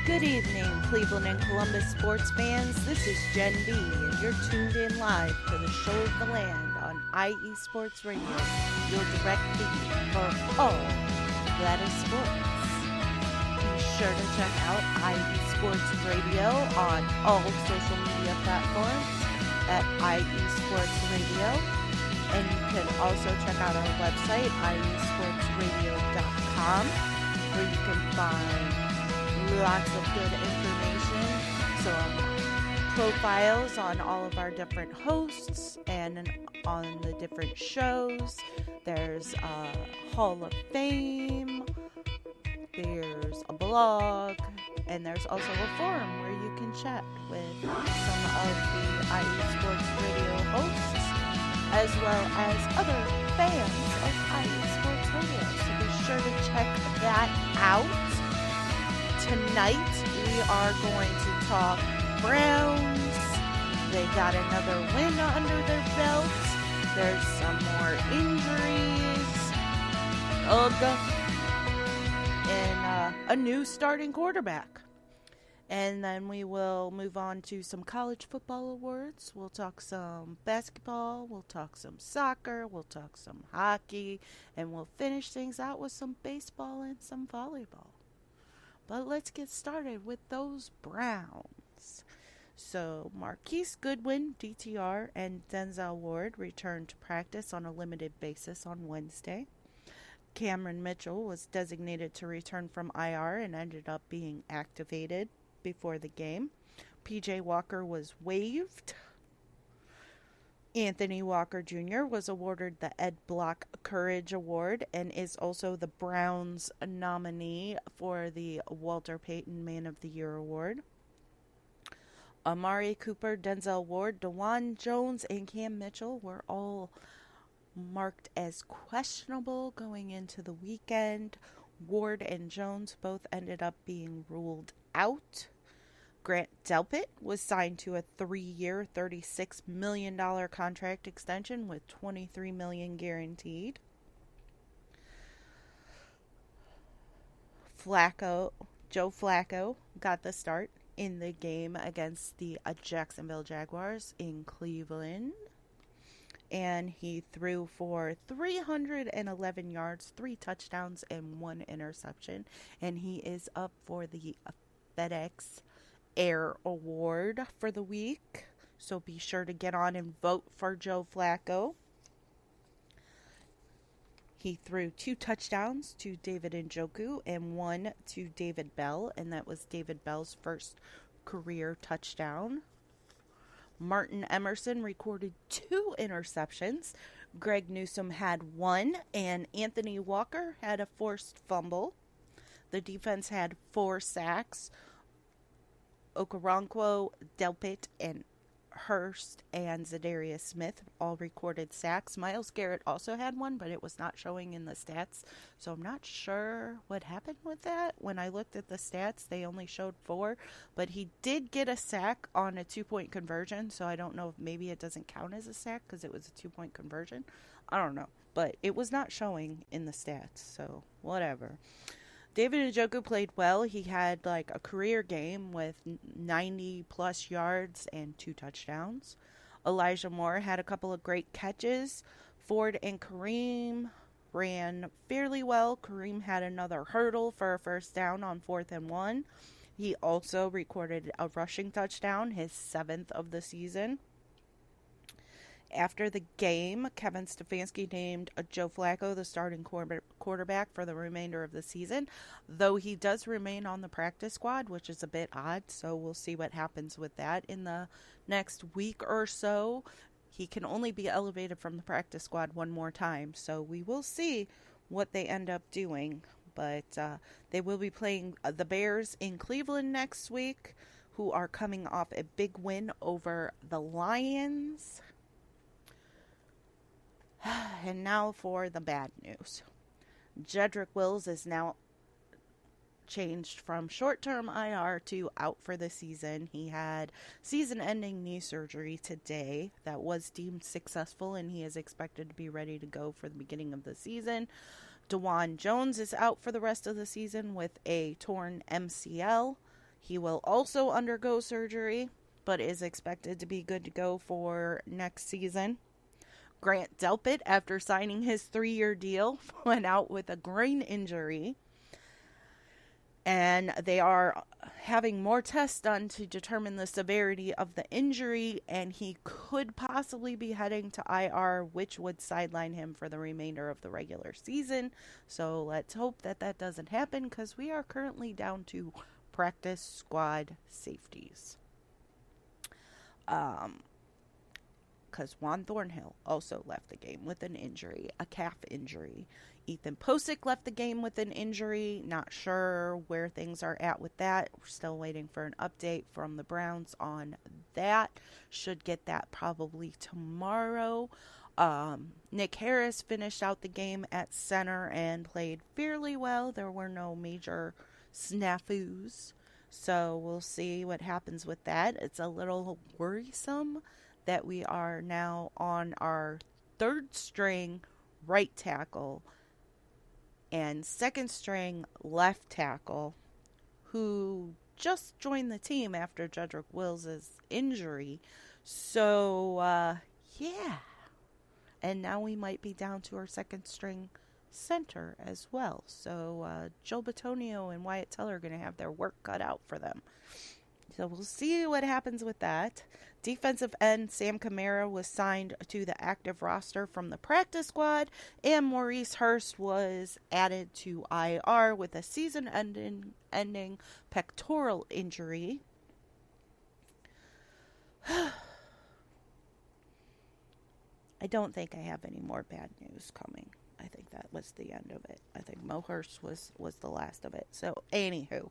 Good evening, Cleveland and Columbus sports fans. This is Jen B, and you're tuned in live to the show of the land on IE Sports Radio, your direct feed for all that is sports. Be sure to check out IE Sports Radio on all social media platforms at IE Sports Radio, and you can also check out our website, iesportsradio.com, where you can find lots of good information, some profiles on all of our different hosts and on the different shows. There's a Hall of Fame, there's a blog, and there's also a forum where you can chat with some of the IE Sports Radio hosts, as well as other fans of IE Sports Radio. So be sure to check that out. Tonight, we are going to talk Browns. They got another win under their belt. There's some more injuries. And a new starting quarterback. And then we will move on to some college football awards. We'll talk some basketball. We'll talk some soccer. We'll talk some hockey. And we'll finish things out with some baseball and some volleyball. But let's get started with those Browns. So, Marquise Goodwin, DTR, and Denzel Ward returned to practice on a limited basis on Wednesday. Cameron Mitchell was designated to return from IR and ended up being activated before the game. PJ Walker was waived. Anthony Walker Jr. was awarded the Ed Block Courage Award and is also the Browns nominee for the Walter Payton Man of the Year Award. Amari Cooper, Denzel Ward, DeJuan Jones, and Cam Mitchell were all marked as questionable going into the weekend. Ward and Jones both ended up being ruled out. Grant Delpit was signed to a 3-year, $36 million contract extension with $23 million guaranteed. Joe Flacco got the start in the game against the Jacksonville Jaguars in Cleveland. And he threw for 311 yards, 3 touchdowns, and 1 interception. And he is up for the FedEx Air Award for the week. So be sure to get on and vote for Joe Flacco. He threw 2 touchdowns to David Njoku and 1 to David Bell. And that was David Bell's first career touchdown. Martin Emerson recorded 2 interceptions. Greg Newsome had 1, and Anthony Walker had a forced fumble. The defense had 4 sacks. Okoronkwo, Delpit, and Hurst and Zadarius Smith all recorded sacks. Myles Garrett also had 1, but it was not showing in the stats, so I'm not sure what happened with that. When I looked at the stats, they only showed 4, but he did get a sack on a 2-point conversion, so I don't know if maybe it doesn't count as a sack because it was a 2-point conversion. I don't know, but it was not showing in the stats, so whatever. David Njoku played well. He had like a career game with 90 plus yards and 2 touchdowns. Elijah Moore had a couple of great catches. Ford and Kareem ran fairly well. Kareem had another hurdle for a first down on 4th and 1. He also recorded a rushing touchdown, his 7th of the season. After the game, Kevin Stefanski named Joe Flacco the starting quarterback for the remainder of the season, though he does remain on the practice squad, which is a bit odd, so we'll see what happens with that in the next week or so. He can only be elevated from the practice squad one more time, so we will see what they end up doing. But they will be playing the Bears in Cleveland next week, who are coming off a big win over the Lions. And now for the bad news. Jedrick Wills is now changed from short-term IR to out for the season. He had season-ending knee surgery today that was deemed successful, and he is expected to be ready to go for the beginning of the season. DeJuan Jones is out for the rest of the season with a torn MCL. He will also undergo surgery, but is expected to be good to go for next season. Grant Delpit, after signing his 3-year deal, went out with a groin injury. And they are having more tests done to determine the severity of the injury, and he could possibly be heading to IR, which would sideline him for the remainder of the regular season. So let's hope that that doesn't happen, because we are currently down to practice squad safeties. Because Juan Thornhill also left the game with an injury, a calf injury. Ethan Posick left the game with an injury. Not sure where things are at with that. We're still waiting for an update from the Browns on that. Should get that probably tomorrow. Nick Harris finished out the game at center and played fairly well. There were no major snafus. So we'll see what happens with that. It's a little worrisome that we are now on our third string right tackle and second string left tackle, who just joined the team after Jedrick Wills' injury. So, yeah. And now we might be down to our second string center as well. So, Joe Batonio and Wyatt Teller are going to have their work cut out for them. So we'll see what happens with that. Defensive end Sam Kamara was signed to the active roster from the practice squad, and Maurice Hurst was added to IR with a season-ending pectoral injury. I don't think I have any more bad news coming. I think that was the end of it. I think Mo Hurst was the last of it. So, anywho,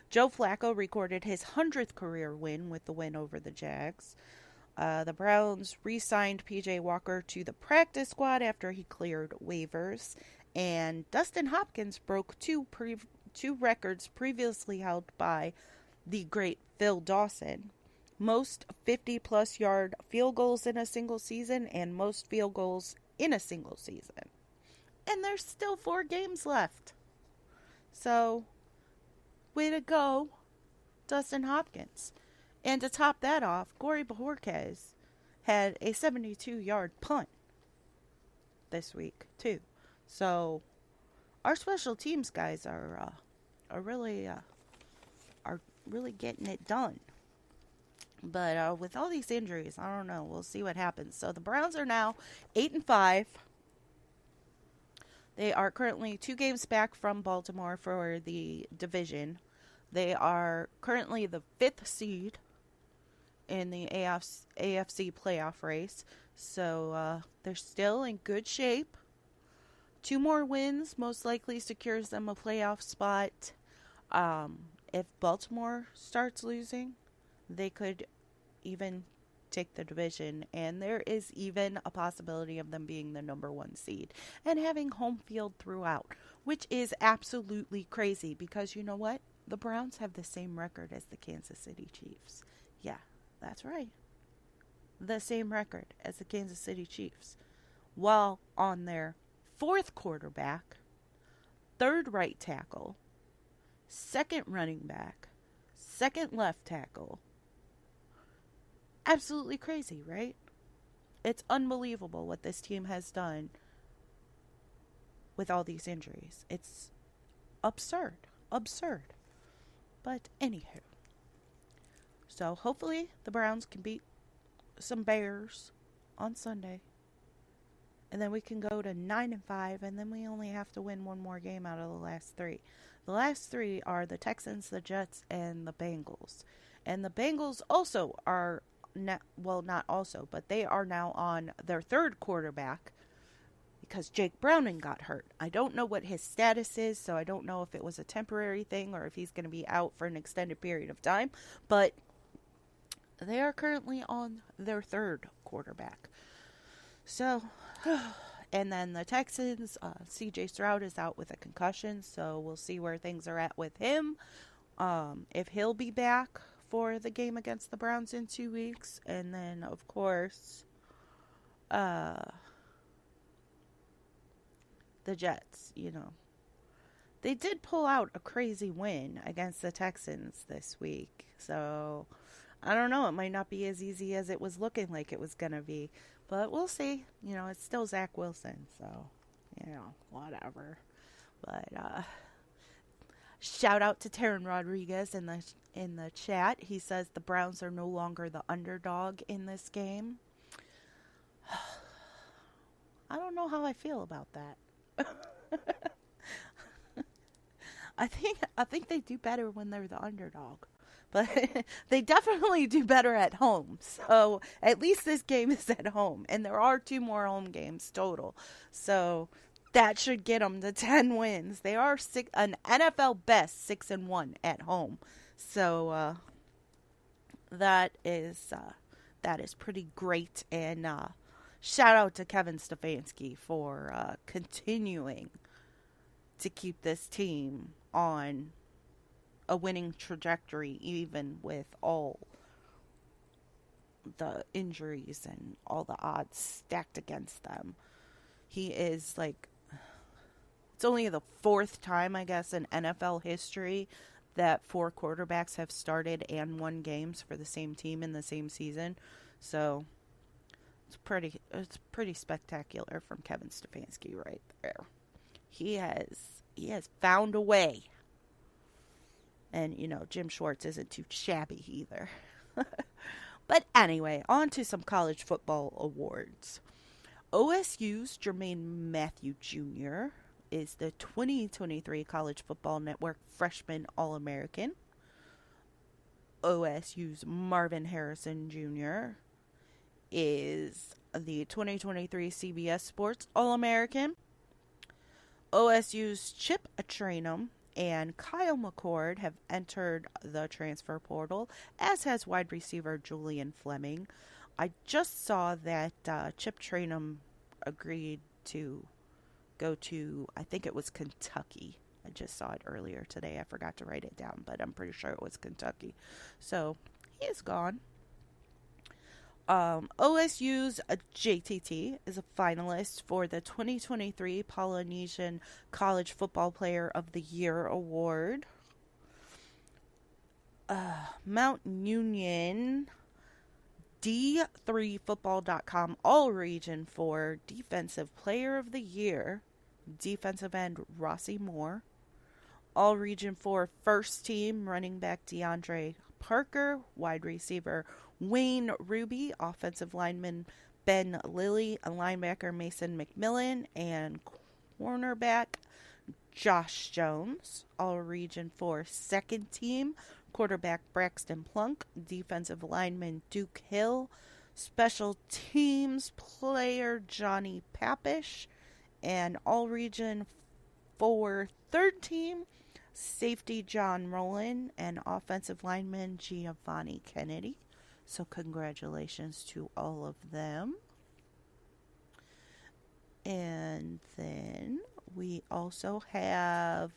Joe Flacco recorded his 100th career win with the win over the Jags. The Browns re-signed P.J. Walker to the practice squad after he cleared waivers. And Dustin Hopkins broke two records previously held by the great Phil Dawson. Most 50-plus yard field goals in a single season and most field goals in a single season. And there's still 4 games left. So, way to go, Dustin Hopkins. And to top that off, Corey Bojorquez had a 72-yard punt this week, too. So, our special teams guys are really getting it done. But with all these injuries, I don't know. We'll see what happens. So, the Browns are now 8-5. They are currently 2 games back from Baltimore for the division. They are currently the 5th seed in the AFC playoff race. So they're still in good shape. 2 more wins most likely secures them a playoff spot. If Baltimore starts losing, they could even take the division, and there is even a possibility of them being the number 1 seed and having home field throughout, which is absolutely crazy because you know what? The Browns have the same record as the Kansas City Chiefs. Yeah, that's right. The same record as the Kansas City Chiefs. While on their 4th quarterback, 3rd right tackle, 2nd running back, 2nd left tackle. Absolutely crazy, right? It's unbelievable what this team has done with all these injuries. It's absurd. But anywho. So hopefully the Browns can beat some Bears on Sunday. And then we can go to 9-5, and then we only have to win 1 more game out of the last 3. The last 3 are the Texans, the Jets, and the Bengals. And the Bengals also are not also, but they are now on their 3rd quarterback because Jake Browning got hurt. I don't know what his status is, so I don't know if it was a temporary thing or if he's going to be out for an extended period of time, but they are currently on their 3rd quarterback. So, and then the Texans, C.J. Stroud is out with a concussion, so we'll see where things are at with him. If he'll be back for the game against the Browns in 2 weeks. And then, of course, the Jets, They did pull out a crazy win against the Texans this week. So, I don't know. It might not be as easy as it was looking like it was going to be. But we'll see. You know, it's still Zach Wilson. So, you know, whatever. But, shout out to Taryn Rodriguez in the chat. He says the Browns are no longer the underdog in this game. I don't know how I feel about that. I think they do better when they're the underdog. But they definitely do better at home. So at least this game is at home. And there are 2 more home games total. So that should get them to 10 wins. They are an NFL best 6-1 at home. So that is pretty great. And shout out to Kevin Stefanski for continuing to keep this team on a winning trajectory, even with all the injuries and all the odds stacked against them. He is like, it's only the 4th time, I guess, in NFL history that 4 quarterbacks have started and won games for the same team in the same season. So it's pretty spectacular from Kevin Stefanski right there. He has found a way. And, you know, Jim Schwartz isn't too shabby either. But anyway, on to some college football awards. OSU's Jermaine Matthew Jr. is the 2023 College Football Network Freshman All-American. OSU's Marvin Harrison Jr. is the 2023 CBS Sports All-American. OSU's Chip Trainum and Kyle McCord have entered the transfer portal, as has wide receiver Julian Fleming. I just saw that Chip Trainum agreed to go to, I think it was Kentucky. I just saw it earlier today. I forgot to write it down, but I'm pretty sure it was Kentucky. So, he is gone. OSU's JTT is a finalist for the 2023 Polynesian College Football Player of the Year Award. Mount Union D3Football.com All-Region for Defensive Player of the Year, defensive end Rossi Moore. All-Region for First Team running back DeAndre Parker, wide receiver Wayne Ruby, offensive lineman Ben Lilly, a linebacker Mason McMillan, and cornerback Josh Jones. All-Region for Second Team, quarterback Braxton Plunk, defensive lineman Duke Hill, special teams player Johnny Papish, and All-Region for Third Team, safety John Rowland, and offensive lineman Giovanni Kennedy. So congratulations to all of them. And then we also have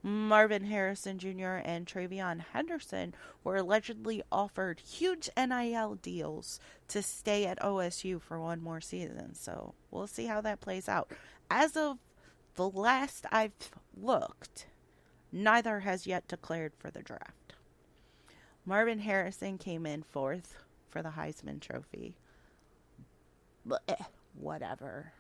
Marvin Harrison Jr. and Travion Henderson were allegedly offered huge NIL deals to stay at OSU for one more season. So we'll see how that plays out. As of the last I've looked, neither has yet declared for the draft. Marvin Harrison came in 4th for the Heisman Trophy. But whatever.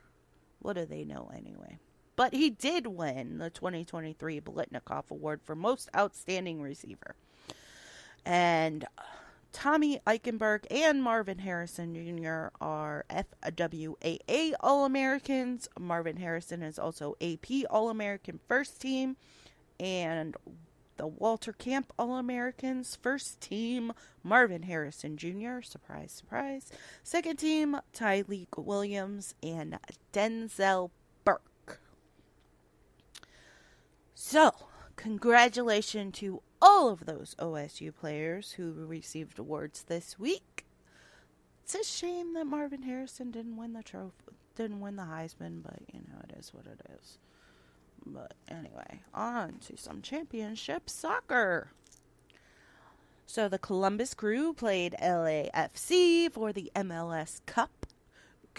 What do they know anyway? But he did win the 2023 Biletnikoff Award for Most Outstanding Receiver. And Tommy Eichenberg and Marvin Harrison Jr. are FWAA All-Americans. Marvin Harrison is also AP All-American First Team. And the Walter Camp All-Americans. First Team, Marvin Harrison Jr. Surprise, surprise. Second Team, Tyleek Williams and Denzel Burke. So, congratulations to all of those OSU players who received awards this week. It's a shame that Marvin Harrison didn't win the Heisman, but you know, it is what it is. But anyway, on to some championship soccer. So the Columbus Crew played LAFC for the MLS Cup.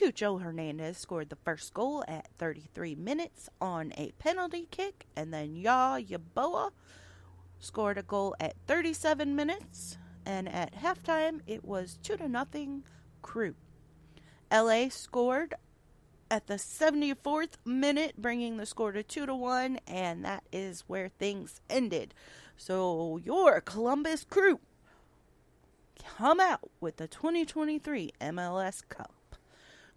Cucho Hernandez scored the first goal at 33 minutes on a penalty kick, and then Yaboa scored a goal at 37 minutes, and at halftime it was 2-0 Crew. LA scored at the 74th minute, bringing the score to 2-1, and that is where things ended. So your Columbus Crew come out with the 2023 MLS Cup.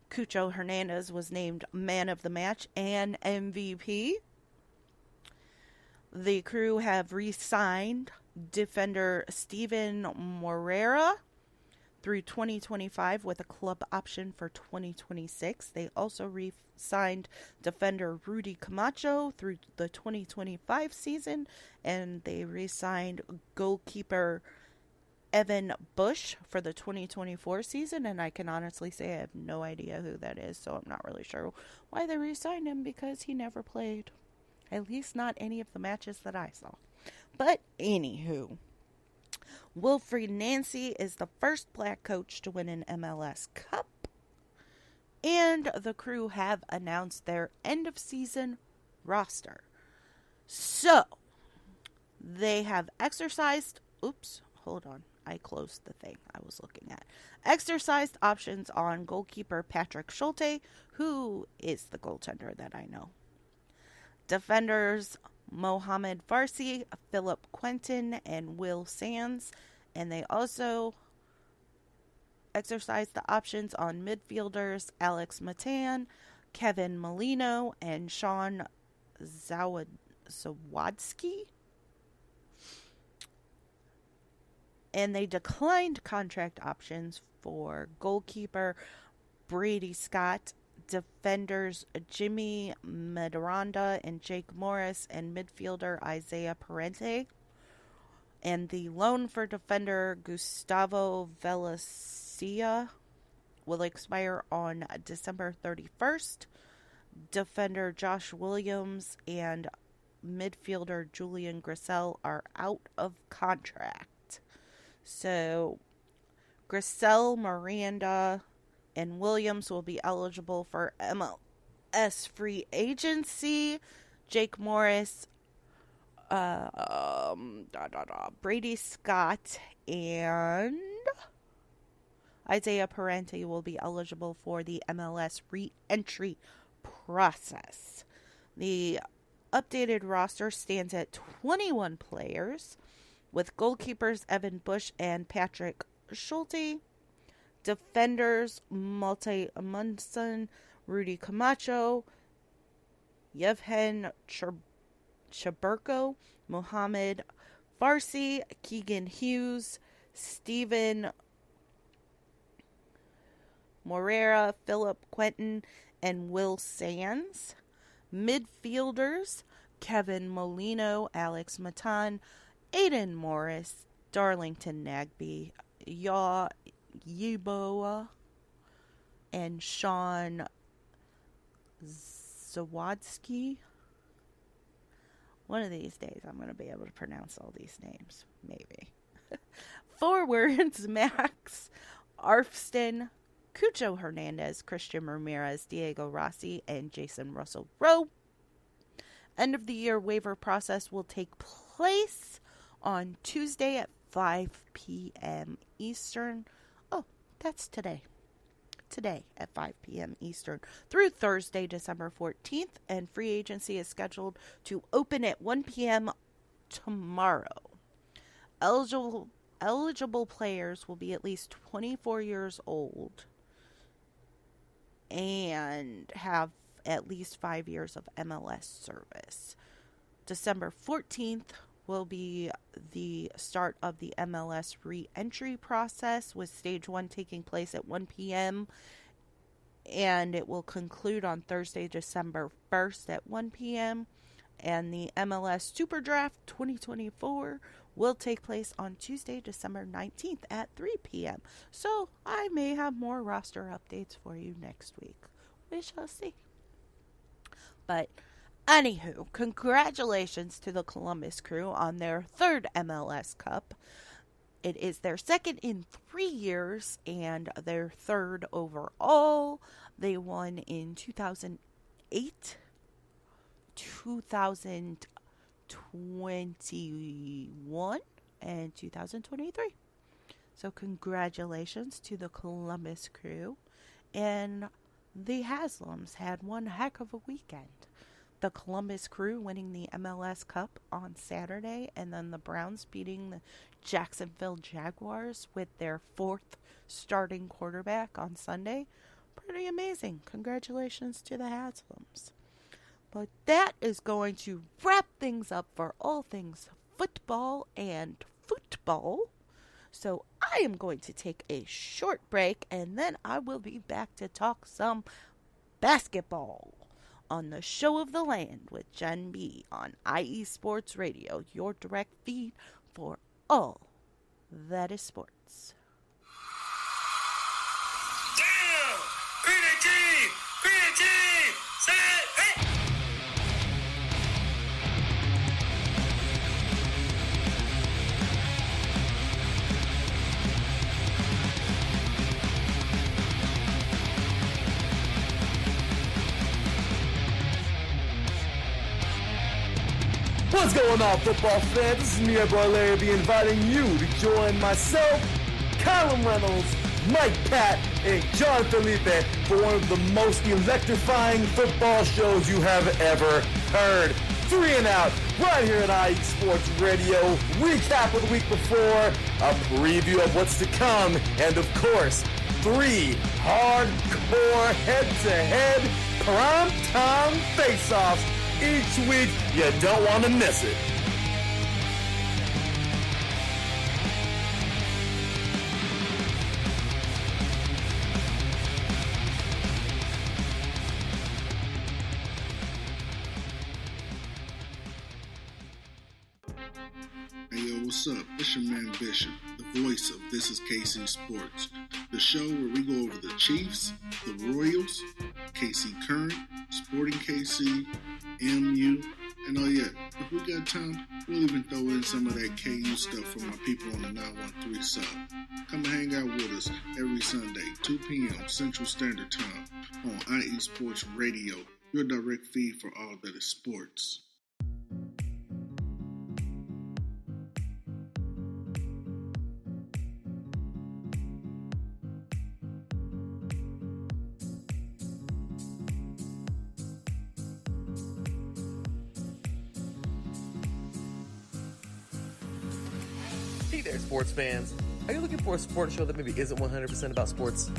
Cucho Hernandez was named Man of the Match and MVP. The Crew have re-signed defender Steven Moreira through 2025 with a club option for 2026. They also re-signed defender Rudy Camacho through the 2025 season, and they re-signed goalkeeper Evan Bush for the 2024 season, and I can honestly say I have no idea who that is, so I'm not really sure why they re-signed him because he never played. At least not any of the matches that I saw. But anywho, Wilfried Nancy is the first black coach to win an MLS Cup, and the Crew have announced their end-of-season roster. So, they have exercised... Oops, hold on. I closed the thing I was looking at. Exercised options on goalkeeper Patrick Schulte, who is the goaltender that I know. Defenders Mohamed Farsi, Philip Quentin, and Will Sands. And they also exercised the options on midfielders Alex Matan, Kevin Molino, and Sean Zawadski. And they declined contract options for goalkeeper Brady Scott, defenders Jimmy Medoranda and Jake Morris, and midfielder Isaiah Parente. And the loan for defender Gustavo Valencia will expire on December 31st. Defender Josh Williams and midfielder Julian Grissel are out of contract. So, Grissel, Miranda, and Williams will be eligible for MLS free agency. Jake Morris, Brady Scott, and Isaiah Parente will be eligible for the MLS re-entry process. The updated roster stands at 21 players, with goalkeepers Evan Bush and Patrick Schulte, defenders Malte Amundsen, Rudy Camacho, Yevhen Chaburko, Mohamed Farsi, Keegan Hughes, Steven Moreira, Philip Quentin, and Will Sands. Midfielders Kevin Molino, Alex Matan, Aiden Morris, Darlington Nagby, Yaboa, and Sean Zawadski. One of these days I'm going to be able to pronounce all these names. Maybe. Forwards, Max Arfston, Cucho Hernandez, Christian Ramirez, Diego Rossi, and Jason Russell Rowe. End of the year waiver process will take place on Tuesday at 5 p.m. Eastern. Oh, that's today. Today at 5 p.m. Eastern through Thursday, December 14th. And free agency is scheduled to open at 1 p.m. tomorrow. Eligible players will be at least 24 years old and have at least 5 years of MLS service. December 14th will be the start of the MLS re-entry process, with Stage 1 taking place at 1 p.m. And it will conclude on Thursday, December 1st at 1 p.m. And the MLS Super Draft 2024 will take place on Tuesday, December 19th at 3 p.m. So I may have more roster updates for you next week. We shall see. But anywho, congratulations to the Columbus Crew on their third MLS Cup. It is their second in 3 years and their third overall. They won in 2008, 2021, and 2023. So congratulations to the Columbus Crew. And the Haslams had one heck of a weekend. The Columbus Crew winning the MLS Cup on Saturday, and then the Browns beating the Jacksonville Jaguars with their fourth starting quarterback on Sunday. Pretty amazing. Congratulations to the Haslams. But that is going to wrap things up for all things football and football. So I am going to take a short break, and then I will be back to talk some basketball on the Show of the Land with Jen B on IE Sports Radio, your direct feed for all that is sports. Down! Green team! Green team! Set! Hey! What's going on, football fans? This is Muir inviting you to join myself, Colin Reynolds, Mike Pat, and John Felipe for one of the most electrifying football shows you have ever heard. 3 and Out, right here at IE Sports Radio. Recap of the week before, a preview of what's to come, and of course, 3 hardcore head-to-head prime-time face-offs each week. You don't want to miss it. Hey yo, what's up? It's your man Bishop, the voice of This Is KC Sports, the show where we go over the Chiefs, the Royals, KC Current, Sporting KC, MU, and oh yeah, if we got time, we'll even throw in some of that KU stuff from my people on the 913 side. Come and hang out with us every Sunday, 2 p.m. Central Standard Time on IE Sports Radio, your direct feed for all that is sports. Hey there, sports fans. Are you looking for a sports show that maybe isn't 100% about sports?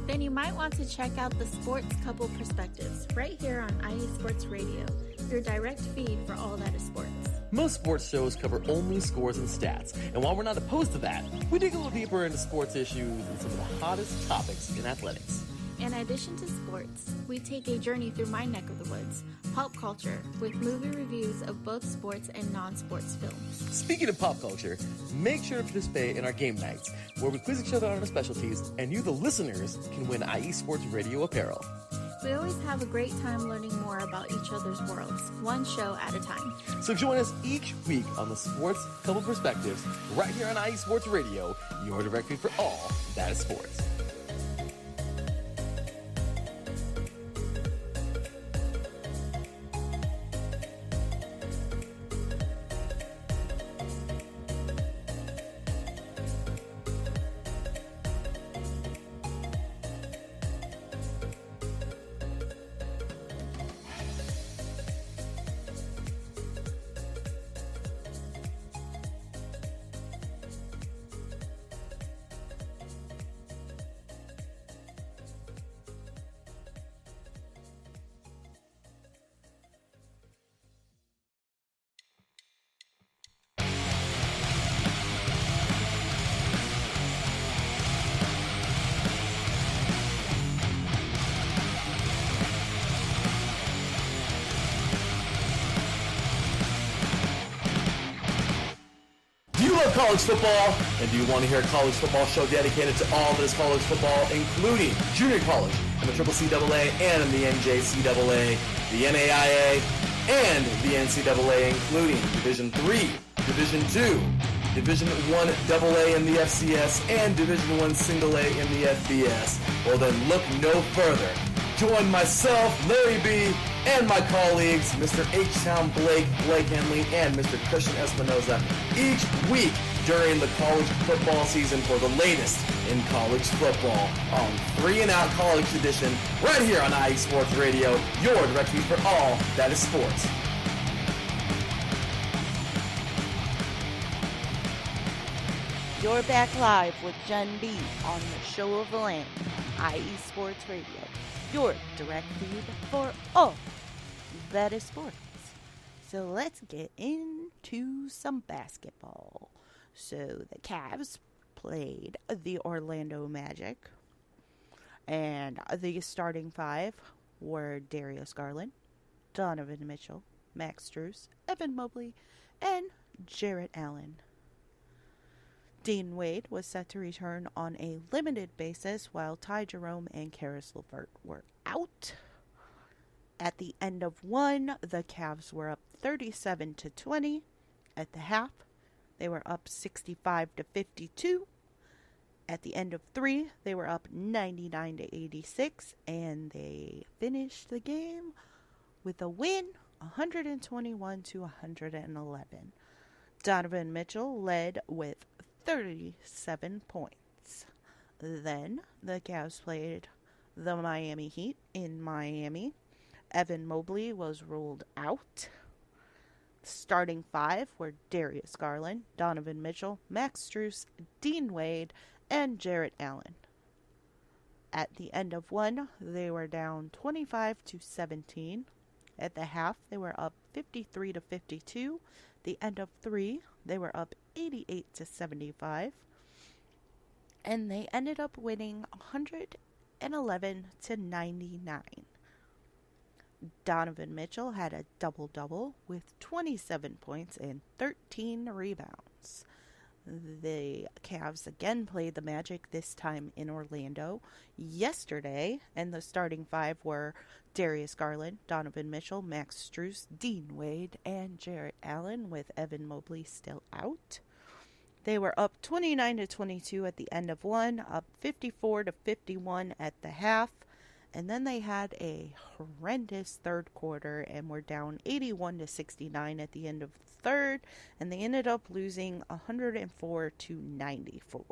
Then you might want to check out the Sports Couple Perspectives right here on IE Sports Radio, your direct feed for all that is sports. Most sports shows cover only scores and stats, and while we're not opposed to that, we dig a little deeper into sports issues and some of the hottest topics in athletics. In addition to sports, we take a journey through my neck of the woods, pop culture, with movie reviews of both sports and non-sports films. Speaking of pop culture, make sure to participate in our game nights, where we quiz each other on our specialties, and you, the listeners, can win IE Sports Radio apparel. We always have a great time learning more about each other's worlds, one show at a time. So join us each week on the Sports Couple Perspectives, right here on IE Sports Radio, your direct feed for all that is sports. College football, and do you want to hear a college football show dedicated to all that is college football, including junior college, MLSCAA and the NJCAA, the NAIA, and the NCAA, including Division III, Division II, Division I AA in the FCS, and Division I Single A in the FBS. Well then, look no further. Join myself, Larry B., and my colleagues, Mr. H-Town Blake Henley, and Mr. Christian Espinoza, each week during the college football season for the latest in college football on 3 and Out College Edition, right here on IE Sports Radio, your direct feed for all that is sports. You're back live with Jen B on the Show of the Land, IE Sports Radio, your direct feed for all that is sports. So let's get into some basketball. So the Cavs played the Orlando Magic, and the starting 5 were Darius Garland, Donovan Mitchell, Max Strus, Evan Mobley, and Jarrett Allen. Dean Wade was set to return on a limited basis while Ty Jerome and Karis LeVert were out. At the end of 1, the Cavs were up 37-20. At the half, they were up 65-52. At the end of 3, they were up 99-86, and they finished the game with a win, 121-111. Donovan Mitchell led with 37 points. Then the Cavs played the Miami Heat in Miami. Evan Mobley was ruled out. Starting 5 were Darius Garland, Donovan Mitchell, Max Strus, Dean Wade, and Jarrett Allen. At the end of 1, they were down 25-17. At the half, they were up 53-52. The end of 3, they were up 88-75. And they ended up winning 111-99. Donovan Mitchell had a double-double with 27 points and 13 rebounds. The Cavs again played the Magic, this time in Orlando, yesterday, and the starting 5 were Darius Garland, Donovan Mitchell, Max Strus, Dean Wade, and Jarrett Allen, with Evan Mobley still out. They were up 29-22 at the end of 1, up 54-51 at the half, and then they had a horrendous third quarter and were down 81-69 at the end of the third, and they ended up losing 104-94.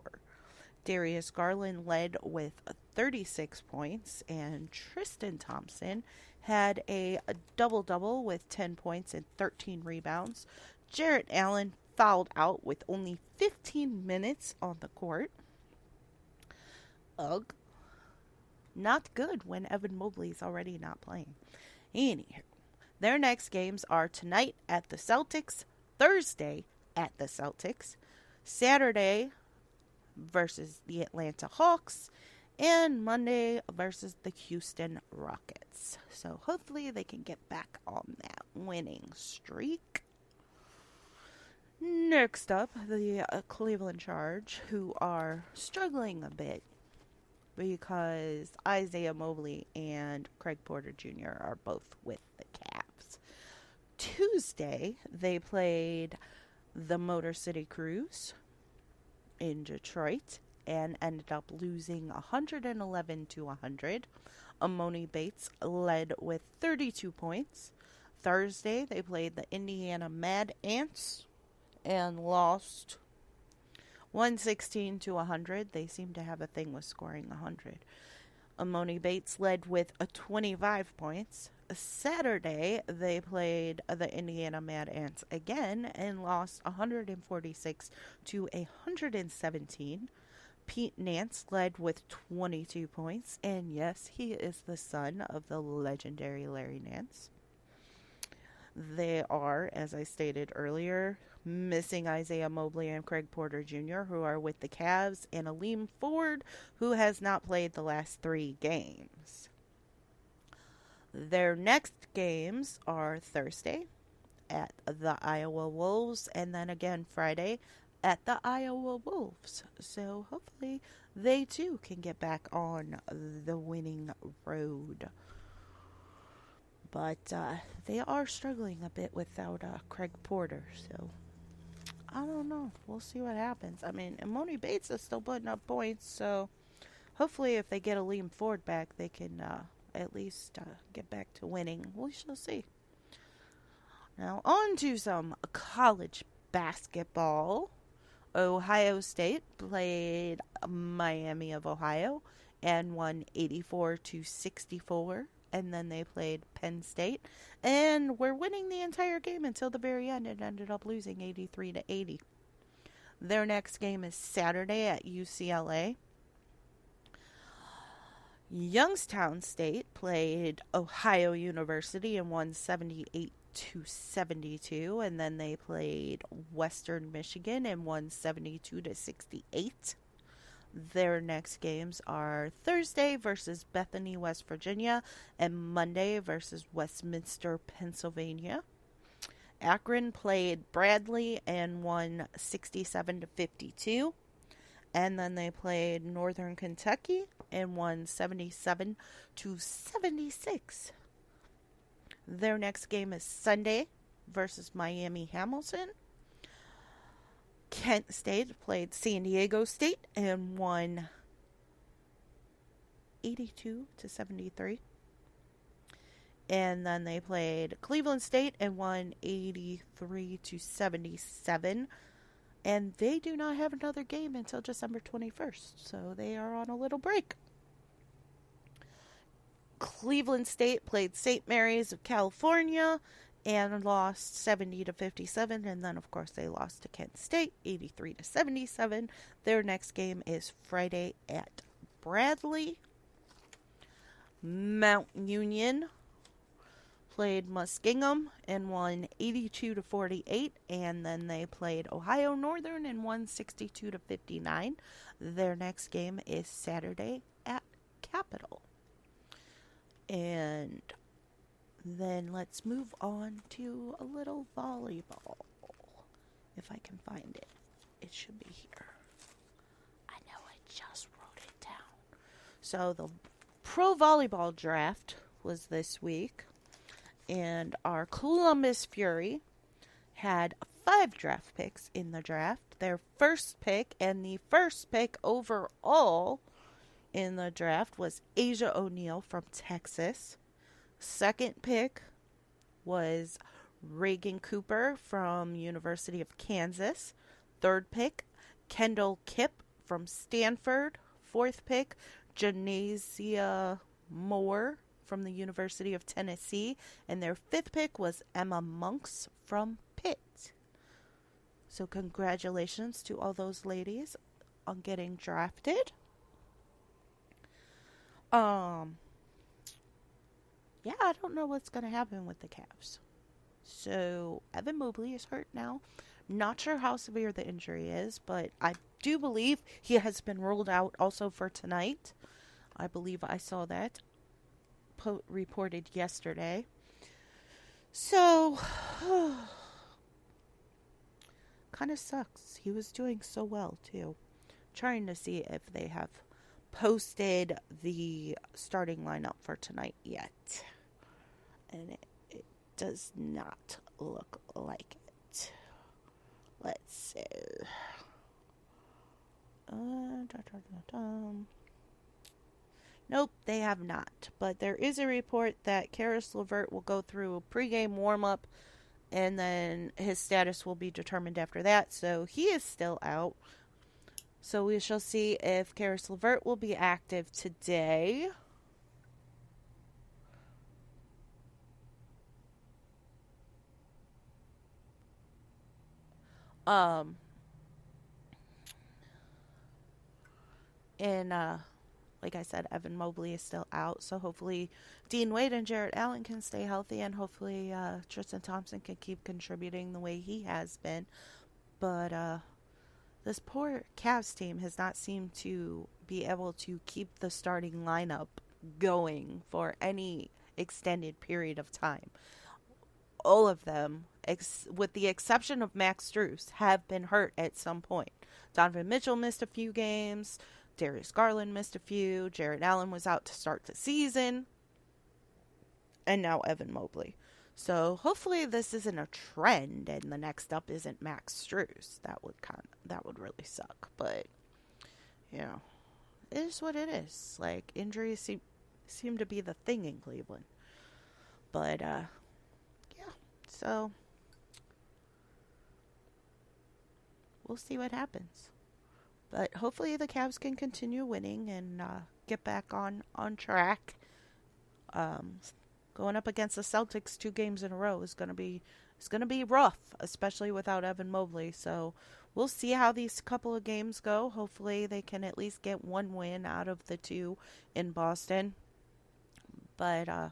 Darius Garland led with 36 points, and Tristan Thompson had a double-double with 10 points and 13 rebounds. Jarrett Allen fouled out with only 15 minutes on the court. Ugh. Not good when Evan Mobley's already not playing. Anywho, their next games are tonight at the Celtics, Thursday at the Celtics, Saturday versus the Atlanta Hawks, and Monday versus the Houston Rockets. So hopefully they can get back on that winning streak. Next up, the Cleveland Charge, who are struggling a bit because Isaiah Mobley and Craig Porter Jr. are both with the Cavs. Tuesday, they played the Motor City Cruise in Detroit and ended up losing 111-100. Amoni Bates led with 32 points. Thursday, they played the Indiana Mad Ants and lost 116-100. They seem to have a thing with scoring 100. Amoni Bates led with 25 points. Saturday, they played the Indiana Mad Ants again and lost 146-117. Pete Nance led with 22 points, and yes, he is the son of the legendary Larry Nance. They are, as I stated earlier, missing Isaiah Mobley and Craig Porter Jr., who are with the Cavs, and Aleem Ford, who has not played the last 3 games. Their next games are Thursday at the Iowa Wolves, and then again Friday at the Iowa Wolves. So hopefully they too can get back on the winning road. But they are struggling a bit without Craig Porter, so I don't know. We'll see what happens. I mean, Imoni Bates is still putting up points, so hopefully if they get a Liam Ford back, they can at least get back to winning. We shall see. Now, on to some college basketball. Ohio State played Miami of Ohio and won 84-64. And then they played Penn State and were winning the entire game until the very end and ended up losing 83-80. Their next game is Saturday at UCLA. Youngstown State played Ohio University and won 78-72, and then they played Western Michigan and won 72-68. Their next games are Thursday versus Bethany, West Virginia, and Monday versus Westminster, Pennsylvania. Akron played Bradley and won 67-52. And then they played Northern Kentucky and won 77-76. Their next game is Sunday versus Miami Hamilton. Kent State played San Diego State and won 82-73. And then they played Cleveland State and won 83-77. And they do not have another game until December 21st. So they are on a little break. Cleveland State played St. Mary's of California and lost 70-57, and then of course they lost to Kent State 83-77. Their next game is Friday at Bradley. Mount Union played Muskingum and won 82-48, and then they played Ohio Northern and won 62-59. Their next game is Saturday at Capitol. And then let's move on to a little volleyball. If I can find it. It should be here. I know I just wrote it down. So the pro volleyball draft was this week. And our Columbus Fury had 5 draft picks in the draft. Their first pick and the first pick overall in the draft was Asia O'Neal from Texas. Second pick was Reagan Cooper from University of Kansas. Third pick, Kendall Kipp from Stanford. Fourth pick, Janasia Moore from the University of Tennessee. And their fifth pick was Emma Monks from Pitt. So congratulations to all those ladies on getting drafted. Yeah, I don't know what's going to happen with the Cavs. So, Evan Mobley is hurt now. Not sure how severe the injury is, but I do believe he has been ruled out also for tonight. I believe I saw that reported yesterday. So, kind of sucks. He was doing so well, too. Trying to see if they have posted the starting lineup for tonight yet. And it does not look like it. Let's see. Nope, they have not. But there is a report that Karis LeVert will go through a pregame warm-up, and then his status will be determined after that. So he is still out. So we shall see if Karis LeVert will be active today. And like I said, Evan Mobley is still out, so hopefully Dean Wade and Jarrett Allen can stay healthy, and hopefully Tristan Thompson can keep contributing the way he has been. But this poor Cavs team has not seemed to be able to keep the starting lineup going for any extended period of time. All of them, with the exception of Max Strus, have been hurt at some point. Donovan Mitchell missed a few games. Darius Garland missed a few. Jarrett Allen was out to start the season. And now Evan Mobley. So hopefully this isn't a trend and the next up isn't Max Strus. That would really suck. But, you know, it is what it is. Like, injuries seem to be the thing in Cleveland. But, yeah. So, we'll see what happens. But hopefully the Cavs can continue winning and get back on track. Going up against the Celtics 2 games in a row is going to be rough, especially without Evan Mobley. So we'll see how these couple of games go. Hopefully they can at least get 1 win out of the 2 in Boston. But I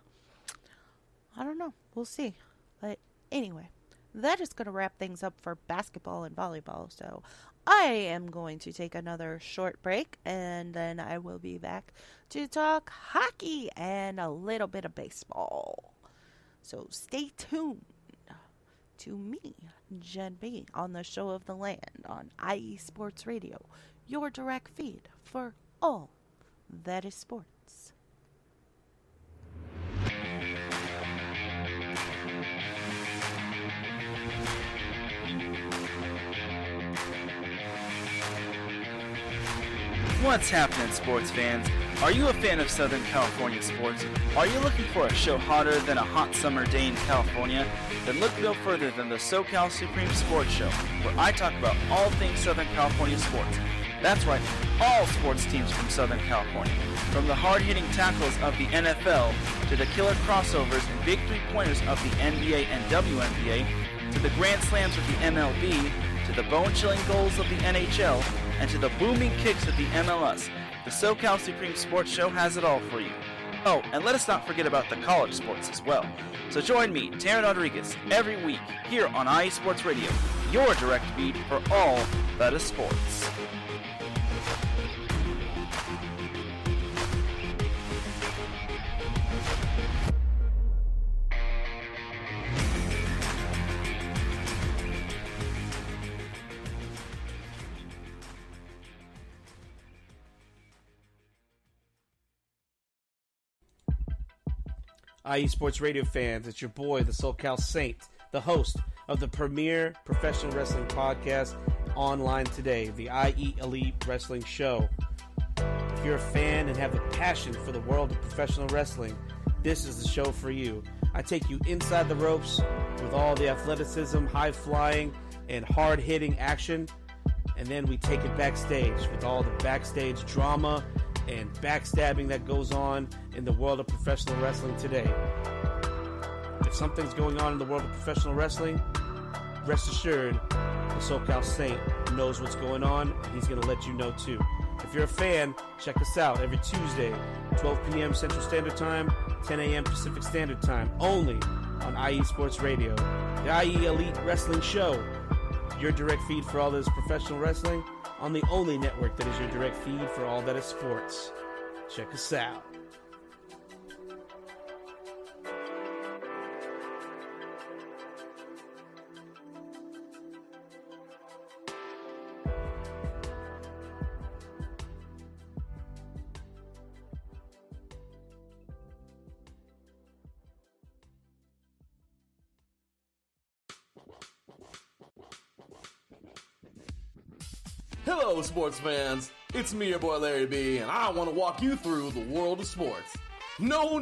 don't know. We'll see. But anyway, that is going to wrap things up for basketball and volleyball. So I am going to take another short break, and then I will be back to talk hockey and a little bit of baseball. So stay tuned to me, Jen B, on the Show of the Land on IE Sports Radio, your direct feed for all that is sports. What's happening, sports fans? Are you a fan of Southern California sports? Are you looking for a show hotter than a hot summer day in California? Then look no further than the SoCal Supreme Sports Show, where I talk about all things Southern California sports. That's right, all sports teams from Southern California. From the hard-hitting tackles of the NFL, to the killer crossovers and big three-pointers of the NBA and WNBA, to the grand slams of the MLB, to the bone-chilling goals of the NHL, and to the booming kicks of the MLS, the SoCal Supreme Sports Show has it all for you. Oh, and let us not forget about the college sports as well. So join me, Taryn Rodriguez, every week here on IE Sports Radio, your direct feed for all that is sports. IE Sports Radio fans, it's your boy, the SoCal Saint, the host of the premier professional wrestling podcast online today, the IE Elite Wrestling Show. If you're a fan and have a passion for the world of professional wrestling, this is the show for you. I take you inside the ropes with all the athleticism, high-flying, and hard-hitting action, and then we take it backstage with all the backstage drama and backstabbing that goes on in the world of professional wrestling today. If something's going on in the world of professional wrestling, rest assured, the SoCal Saint knows what's going on, and he's going to let you know too. If you're a fan, check us out every Tuesday, 12 p.m. Central Standard Time, 10 a.m. Pacific Standard Time, only on IE Sports Radio. The IE Elite Wrestling Show, your direct feed for all that is professional wrestling, on the only network that is your direct feed for all that is sports. Check us out. Hello, sports fans. It's me, your boy Larry B, and I want to walk you through the world of sports. No,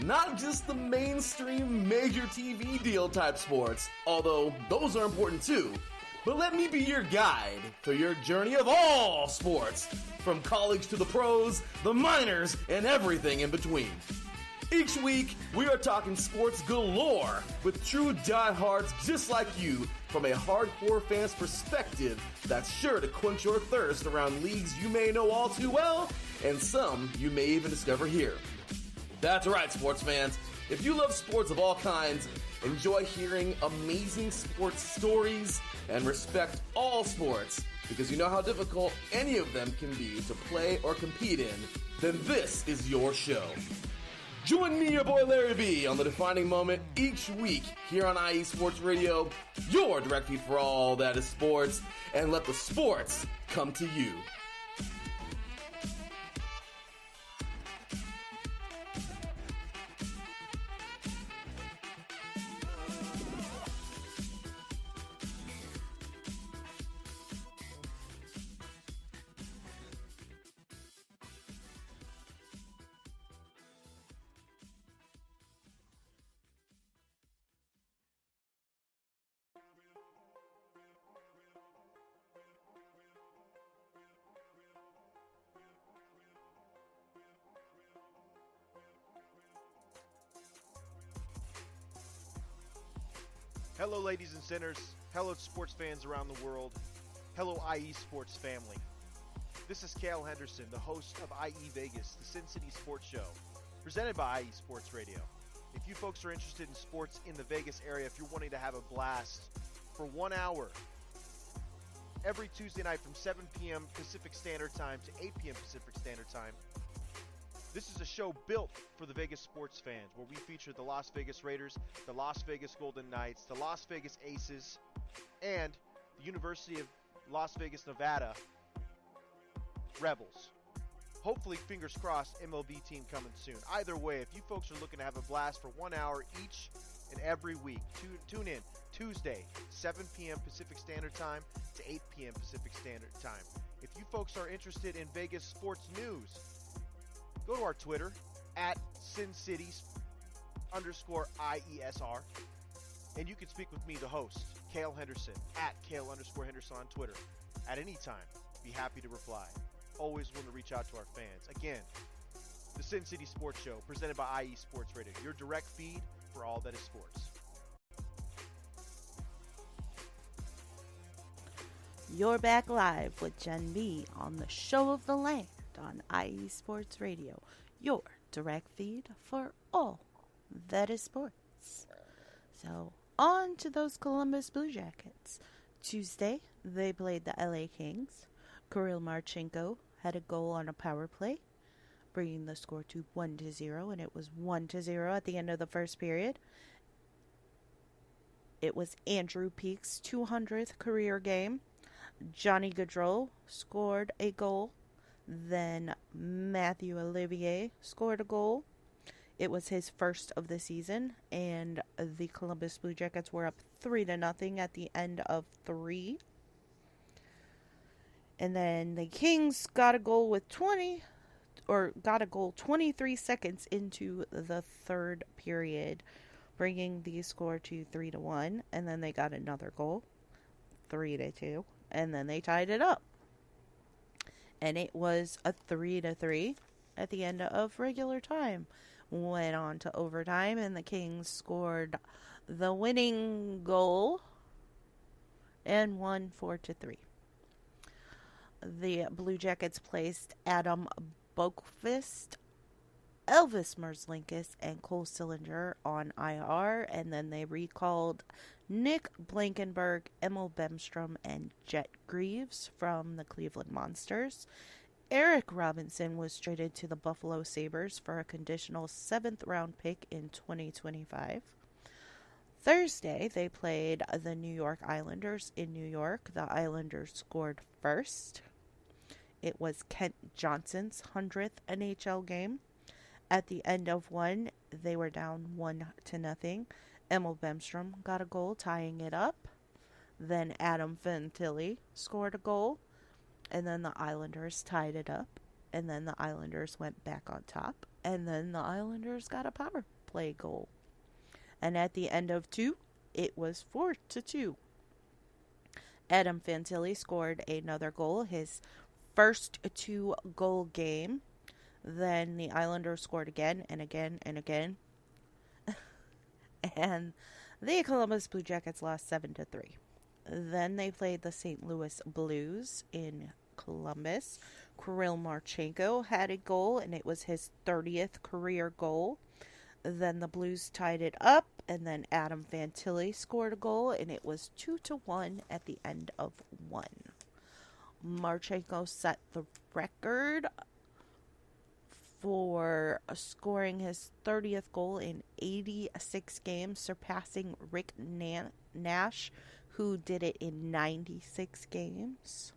not just the mainstream major TV deal type sports, although those are important too. But let me be your guide through your journey of all sports, from college to the pros, the minors, and everything in between. Each week, we are talking sports galore with true diehards just like you from a hardcore fan's perspective that's sure to quench your thirst around leagues you may know all too well and some you may even discover here. That's right, sports fans. If you love sports of all kinds, enjoy hearing amazing sports stories, and respect all sports because you know how difficult any of them can be to play or compete in, then this is your show. Join me, your boy Larry B, on the defining moment each week here on IE Sports Radio, your direct feed for all that is sports, and let the sports come to you. Hello, ladies and sinners. Hello, sports fans around the world. Hello, IE Sports family. This is Cale Henderson, the host of IE Vegas, the Sin City Sports Show, presented by IE Sports Radio. If you folks are interested in sports in the Vegas area, if you're wanting to have a blast for 1 hour every Tuesday night from 7 p.m. Pacific Standard Time to 8 p.m. Pacific Standard Time, this is a show built for the Vegas sports fans, where we feature the Las Vegas Raiders, the Las Vegas Golden Knights, the Las Vegas Aces, and the University of Las Vegas, Nevada Rebels. Hopefully, fingers crossed, MLB team coming soon. Either way, if you folks are looking to have a blast for 1 hour each and every week, tune in Tuesday, 7 p.m. Pacific Standard Time to 8 p.m. Pacific Standard Time. If you folks are interested in Vegas sports news, go to our Twitter, at SinCities_IESR, and you can speak with me, the host, Cale Henderson, at Cale_Henderson on Twitter. At any time, be happy to reply. Always willing to reach out to our fans. Again, the Sin City Sports Show, presented by IE Sports Radio, your direct feed for all that is sports. You're back live with Jen B on the Show of the Land on IE Sports Radio, your direct feed for all that is sports. So, on to those Columbus Blue Jackets. Tuesday, they played the LA Kings. Kirill Marchenko had a goal on a power play, bringing the score to 1-0, and it was 1-0 at the end of the first period. It was Andrew Peake's 200th career game. Johnny Gaudreau scored a goal. Then Matthew Olivier scored a goal. It was his first of the season, and the Columbus Blue Jackets were up 3-0 at the end of 3. And then the Kings got a goal 23 seconds into the third period, bringing the score to 3-1. And then they got another goal, 3-2, and then they tied it up. And it was a 3-3 at the end of regular time. Went on to overtime, and the Kings scored the winning goal and won 4-3. The Blue Jackets placed Adam Boqvist, Elvis Merzlikins, and Cole Sillinger on IR, and then they recalled Nick Blankenberg, Emil Bemstrom, and Jet Greaves from the Cleveland Monsters. Eric Robinson was traded to the Buffalo Sabres for a conditional 7th-round pick in 2025. Thursday, they played the New York Islanders in New York. The Islanders scored first. It was Kent Johnson's 100th NHL game. At the end of one, they were down 1-0. Emil Bemstrom got a goal, tying it up. Then Adam Fantilli scored a goal. And then the Islanders tied it up. And then the Islanders went back on top. And then the Islanders got a power play goal. And at the end of 2, it was 4-2. Adam Fantilli scored another goal, his first 2-goal game. Then the Islanders scored again and again and again. And the Columbus Blue Jackets lost 7-3. Then they played the St. Louis Blues in Columbus. Kirill Marchenko had a goal, and it was his 30th career goal. Then the Blues tied it up, and then Adam Fantilli scored a goal, and it was 2-1 at the end of 1. Marchenko set the record for scoring his 30th goal in 86 games, surpassing Rick Nash, who did it in 96 games.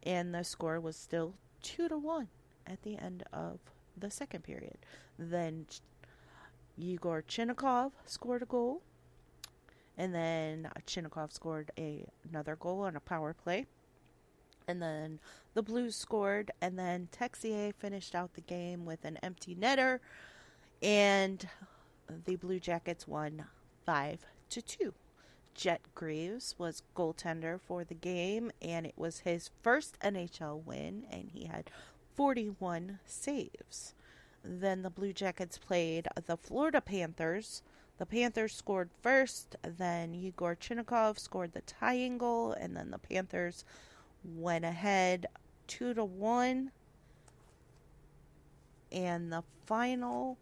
And the score was still 2-1 at the end of the second period. Then Yegor Chinnikov scored a goal. And then Chinnikov scored another goal on a power play. And then the Blues scored. And then Texier finished out the game with an empty netter. And the Blue Jackets won 5-2. Jet Greaves was goaltender for the game, and it was his first NHL win, and he had 41 saves. Then the Blue Jackets played the Florida Panthers. The Panthers scored first, then Yegor Chinnikov scored the tying goal, and then the Panthers went ahead 2-1. And the final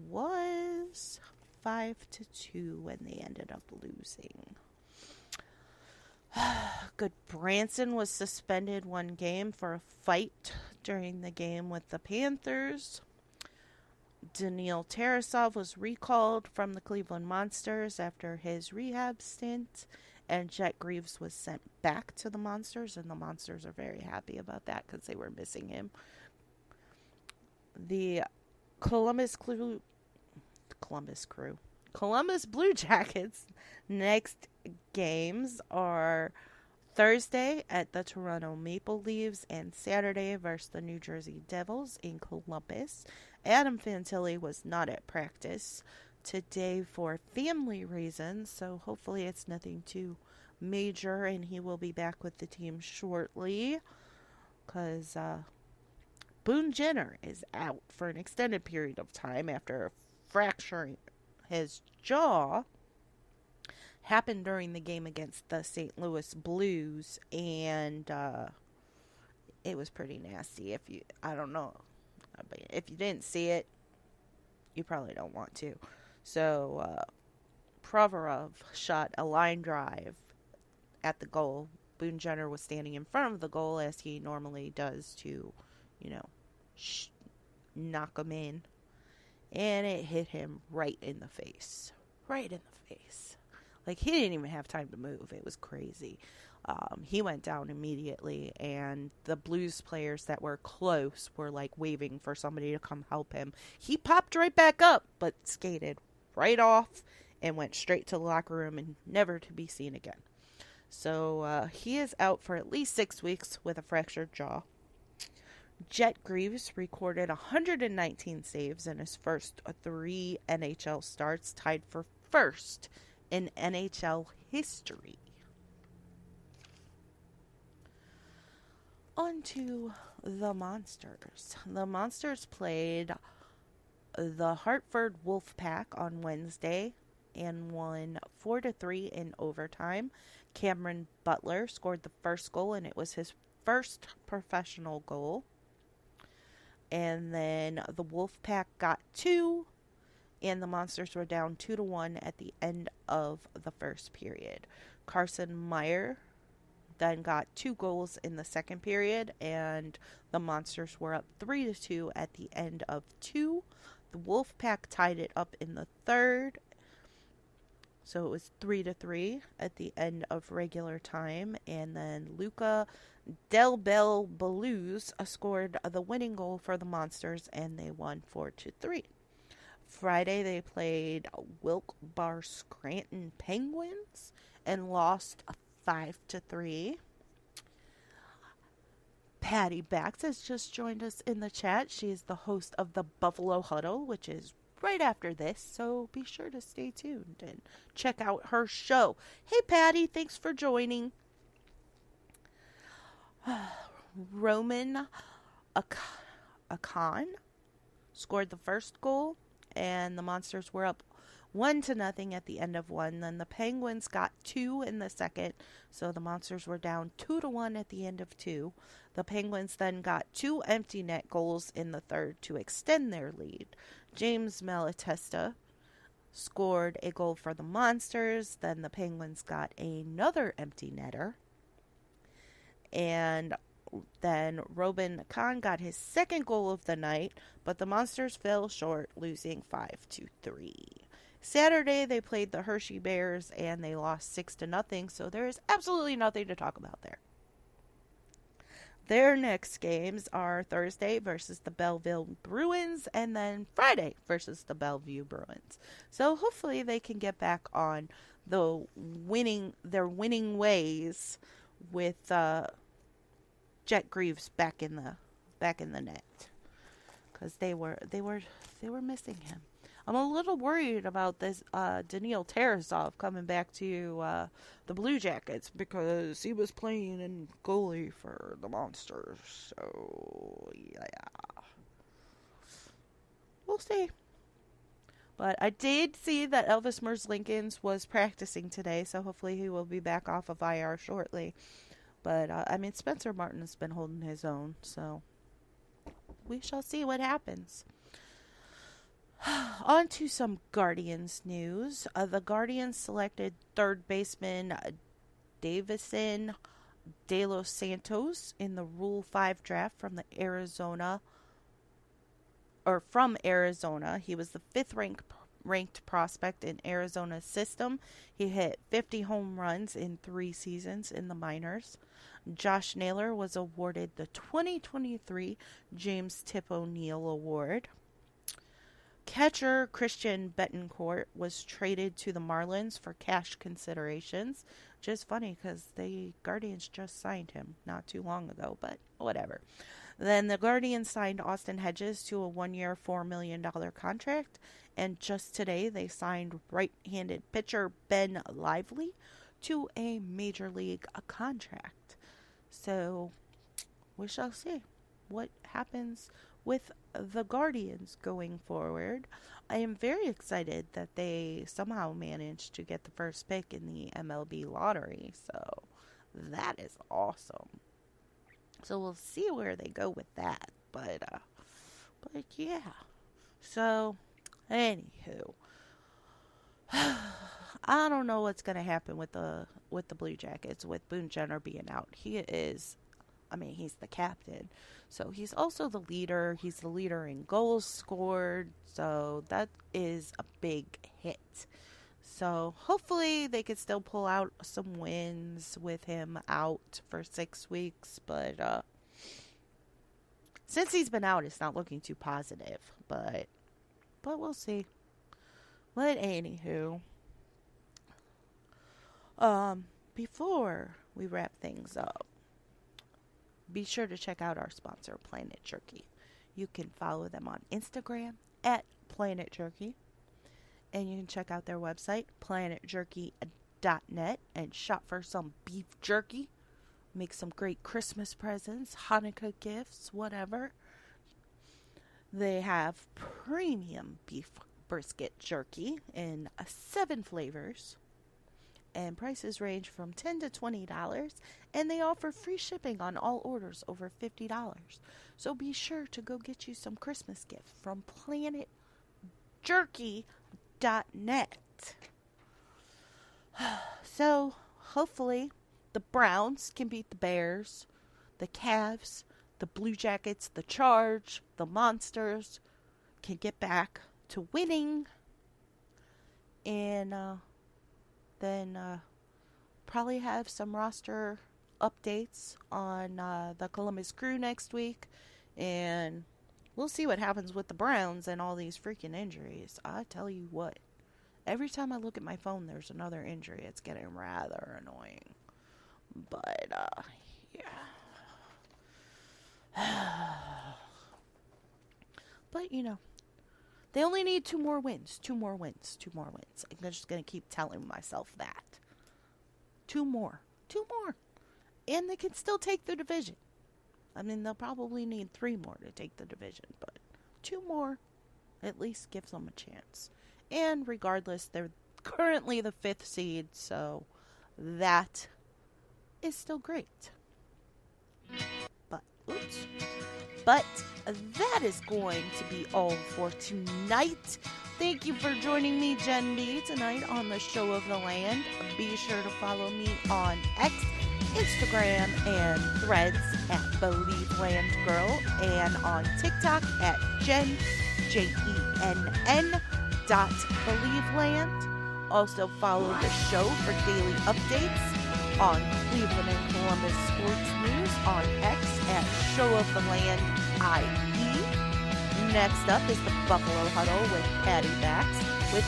was 5-2 when they ended up losing. Good. Branson was suspended one game for a fight during the game with the Panthers. Daniil Tarasov was recalled from the Cleveland Monsters after his rehab stint, and Jet Greaves was sent back to the Monsters, and the Monsters are very happy about that because they were missing him. The Columbus Blue Jackets next games are Thursday at the Toronto Maple Leafs and Saturday versus the New Jersey Devils in Columbus. Adam Fantilli was not at practice today for family reasons, so hopefully it's nothing too major and he will be back with the team shortly, because Boone Jenner is out for an extended period of time after fracturing his jaw. Happened during the game against the St. Louis Blues, and it was pretty nasty. I don't know, if you didn't see it, you probably don't want to. So, Provorov shot a line drive at the goal. Boone Jenner was standing in front of the goal as he normally does to, knock him in. And it hit him right in the face. Right in the face. Like, he didn't even have time to move. It was crazy. He went down immediately, and the Blues players that were close were, waving for somebody to come help him. He popped right back up, but skated right off and went straight to the locker room and never to be seen again. So, he is out for at least 6 weeks with a fractured jaw. Jet Greaves recorded 119 saves in his first 3 NHL starts, tied for first in NHL history. On to the Monsters. The Monsters played the Hartford Wolfpack on Wednesday and won 4-3 in overtime. Cameron Butler scored the first goal, and it was his first professional goal. And then the Wolfpack got 2, and the Monsters were down 2-1 at the end of the first period. Carson Muir then got 2 goals in the second period, and the Monsters were up 3-2 at the end of 2. The Wolfpack tied it up in the third, so it was 3-3 at the end of regular time, and then Luca Del Bel Belluz scored the winning goal for the Monsters, and they won 4-3. Friday, they played Wilkes-Barre Scranton Penguins and lost 5-3. Patty Bax has just joined us in the chat. She is the host of the Buffalo Huddle, which is right after this, so be sure to stay tuned and check out her show. Hey, Patty, thanks for joining. Roman Akan scored the first goal, and the Monsters were up 1-0 at the end of 1. Then the Penguins got 2 in the second, so the Monsters were down 2-1 at the end of 2. The Penguins then got 2 empty net goals in the third to extend their lead. James Malatesta scored a goal for the Monsters. Then the Penguins got another empty netter. And then Robin Khan got his second goal of the night, but the Monsters fell short, losing 5-3. Saturday, they played the Hershey Bears, and they lost 6-0, so there is absolutely nothing to talk about there. Their next games are Thursday versus the Belleville Bruins, and then Friday versus the Bellevue Bruins. So hopefully they can get back on their winning ways with Jet Greaves back in the net, because they were missing him. I'm a little worried about this Daniil Tarasov coming back to the Blue Jackets, because he was playing in goalie for the Monsters. So, yeah. We'll see. But I did see that Elvis Merzlikins was practicing today, so hopefully he will be back off of IR shortly. But, Spencer Martin has been holding his own, so we shall see what happens. On to some Guardians news. The Guardians selected third baseman Davison De Los Santos in the Rule 5 draft from Arizona. He was the 5th ranked prospect in Arizona's system. He hit 50 home runs in 3 seasons in the minors. Josh Naylor was awarded the 2023 James Tip O'Neill Award. Catcher Christian Betancourt was traded to the Marlins for cash considerations. Which is funny because the Guardians just signed him not too long ago, but whatever. Then the Guardians signed Austin Hedges to a 1-year, $4 million contract. And just today, they signed right-handed pitcher Ben Lively to a major league contract. So, we shall see what happens with the Guardians going forward. I am very excited that they somehow managed to get the first pick in the MLB lottery. So, that is awesome. So we'll see where they go with that. But yeah. So, anywho. I don't know what's going to happen with the Blue Jackets with Boone Jenner being out. He's the captain. So he's also the leader. He's the leader in goals scored. So that is a big hit. So hopefully they could still pull out some wins with him out for 6 weeks. But since he's been out, it's not looking too positive. But we'll see. But anywho, before we wrap things up, be sure to check out our sponsor, Planet Jerky. You can follow them on Instagram at Planet Jerky. And you can check out their website, planetjerky.net, and shop for some beef jerky. Make some great Christmas presents, Hanukkah gifts, whatever. They have premium beef brisket jerky in 7 flavors. And prices range from $10 to $20. And they offer free shipping on all orders over $50. So be sure to go get you some Christmas gifts from planetjerky.net. So, hopefully, the Browns can beat the Bears, the Cavs, the Blue Jackets, the Charge, the Monsters can get back to winning. And then probably have some roster updates on the Columbus Crew next week. And we'll see what happens with the Browns and all these freaking injuries. I tell you what, every time I look at my phone, there's another injury. It's getting rather annoying. But, yeah. But, they only need 2 more wins. 2 more wins. 2 more wins. I'm just going to keep telling myself that. 2 more. 2 more. And they can still take the division. They'll probably need 3 more to take the division, but 2 more at least gives them a chance. And regardless, they're currently the 5th seed, so that is still great. But that is going to be all for tonight. Thank you for joining me, Jen B, tonight on the Show of the Land. Be sure to follow me on X, Instagram, and Threads at BelieveLandGirl, and on TikTok at Jen, JENN.BelieveLand. Also follow the show for daily updates on Cleveland and Columbus sports news on X at Show of the Land IE. Next up is the Buffalo Huddle with Patty Bax with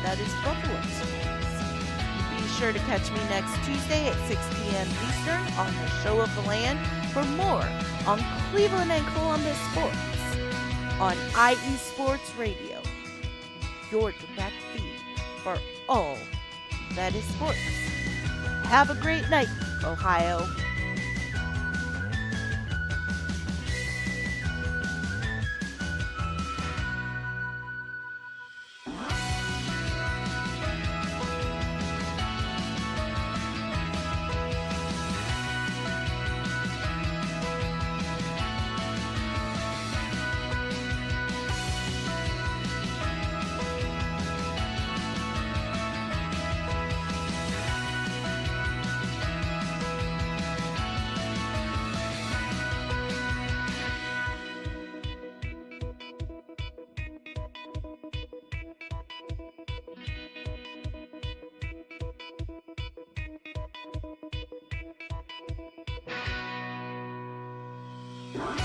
that is Buffalo sports. Be sure to catch me next Tuesday at 6 p.m. Eastern on the Show of the Land for more on Cleveland and Columbus sports on IE Sports Radio, your direct feed for all that is sports. Have a great night, Ohio. Bye.